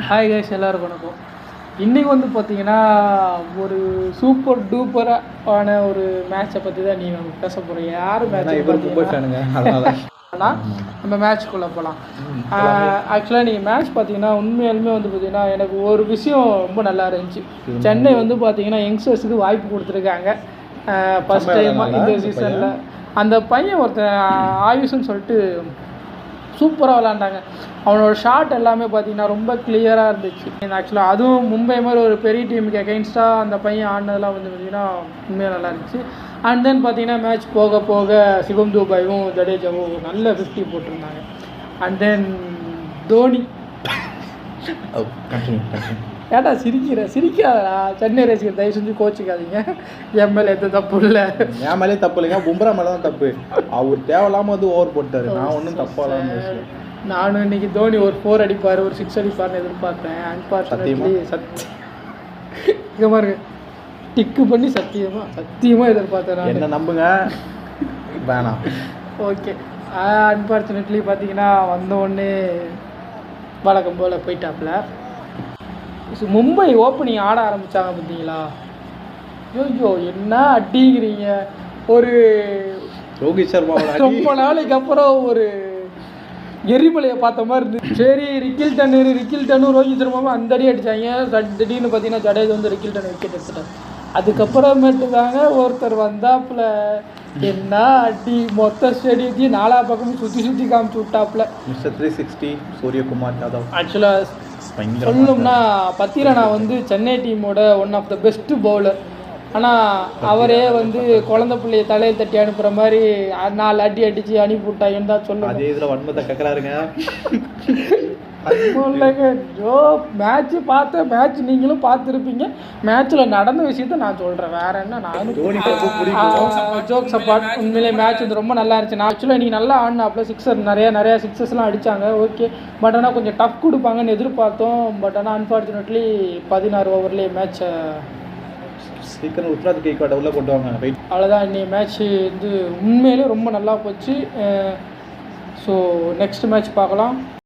Hi guys, எல்லாருக்கும் வணக்கம். இன்றைக்கி வந்து பார்த்தீங்கன்னா ஒரு சூப்பர் டூப்பரான ஒரு மேட்சை பற்றி தான் நீங்கள் பேச போகிறீங்க. யார் மேட்ச் ஆனால் நம்ம மேட்ச்க்குள்ளே போகலாம். ஆக்சுவலாக நீங்கள் மேட்ச் பார்த்தீங்கன்னா உண்மையாலுமே வந்து பார்த்தீங்கன்னா எனக்கு ஒரு விஷயம் ரொம்ப நல்லா இருந்துச்சு. சென்னை வந்து பார்த்தீங்கன்னா யங்ஸ்டர்ஸுக்கு வாய்ப்பு கொடுத்துருக்காங்க ஃபஸ்ட் டைமாக இந்த சீசனில். அந்த பையன் ஒருத்தன் ஆயுஷ்னு சொல்லிட்டு சூப்பராக விளாண்டாங்க. அவனோட ஷாட் எல்லாமே பார்த்தீங்கன்னா ரொம்ப கிளியராக இருந்துச்சு. ஆக்சுவலாக அதுவும் மும்பை மாதிரி ஒரு பெரிய டீமுக்கு அகெயின்ஸ்டாக அந்த பையன் ஆடினதெல்லாம் வந்து பார்த்திங்கன்னா உண்மையாக நல்லா இருந்துச்சு. அண்ட் தென் பார்த்தீங்கன்னா மேட்ச் போக போக சிவம் துபாயும் ஜடேஜாவும் நல்ல 50 போட்டிருந்தாங்க. அண்ட் தென் தோனி ஏட்டா சிரிக்காதா சென்னை ரசிகர், தயவு செஞ்சு கோச்சிக்காதீங்க. என் மேலே எந்த தப்பு இல்லை. என் மேலே தப்பு இல்லைங்க, பும்ரா மேலே தான் தப்பு. அவர் தேவையில்லாமல் வந்து ஓவர் போட்டார். நான் ஒன்றும் தப்பாக நானும் இன்னைக்கு தோனி ஒரு 4 அடிப்பார், ஒரு 6 அடிப்பார்னு எதிர்பார்த்தேன். அன்பார்ச்சுனேட்லி இங்கே பாருங்க டிக்கு பண்ணி சத்தியமாக எதிர்பார்த்தேன். நான் என்ன நம்புங்க வேணாம். ஓகே, அன்பார்ச்சுனேட்லி பார்த்தீங்கன்னா வந்த உடனே வழக்கம் போல் போயிட்டாப்புல. மும்பை ஓப்பனிங் ஆட ஆரம்பித்தாங்க பார்த்தீங்களா? ஐயோ என்ன அடிங்கிறீங்க. ஒரு ரோஹித் சர்மா ரொம்ப நாளைக்கு அப்புறம் ஒரு எரிமலையை பார்த்த மாதிரி இருந்துச்சு. சரி, ரிக்கில் டன்னு ரோஹித் சர்மாவும் அந்த அடி அடித்தாங்க. திடீர்னு பார்த்தீங்கன்னா ஜடேஜ் வந்து ரிக்கில் டன் விக்கெட் எடுத்துட்டார். அதுக்கப்புறமேட்டு தாங்க ஒருத்தர் வந்தாப்புல என்ன அடி, மொத்த ஸ்டேடியத்தையும் 4 பக்கமும் சுற்றி காமிச்சு விட்டாப்புல. மிஸ்டர் 360 சூரியகுமார் யாதவ். ஆக்சுவலாக சொல்லணும்னா பத்திரனா வந்து சென்னை டீமோட one of the best bowler. ஆனால் அவரே வந்து குழந்தை பிள்ளைய தலையில் தட்டி அனுப்புகிற மாதிரி 4 அடி அடித்து அனுப்பிவிட்டாங்கன்னு தான் சொல்லுவாங்க. அதே இதில் வன்மத்தை கேட்குறாருங்க. இல்லைங்க, மேட்ச்சு பார்த்தேன். மேட்ச் நீங்களும் பார்த்துருப்பீங்க. மேட்ச்சில் நடந்த விஷயத்த நான் சொல்கிறேன், வேற என்ன. நானும் ஜோக்ஸ் அப்பார்ட் உண்மையிலே மேட்ச் வந்து ரொம்ப நல்லா இருந்துச்சு. நான் ஆக்சுவலாக இன்றைக்கி நல்லா ஆடினாப்புல. நிறையா சிக்ஸஸ்லாம் அடித்தாங்க. ஓகே, பட் ஆனால் கொஞ்சம் டஃப் கொடுப்பாங்கன்னு எதிர்பார்த்தோம். பட் ஆனால் அன்ஃபார்ச்சுனேட்லி 16 ஓவர்லேயே மேட்சை சீக்கிரம் உத்ராத் கேக்வாட் உள்ள கொண்டு வாங்க. அவ்வளோதான். இன்னைக்கு மேட்ச் வந்து உண்மையிலே ரொம்ப நல்லா போச்சு. ஸோ நெக்ஸ்ட் மேட்ச் பார்க்கலாம்.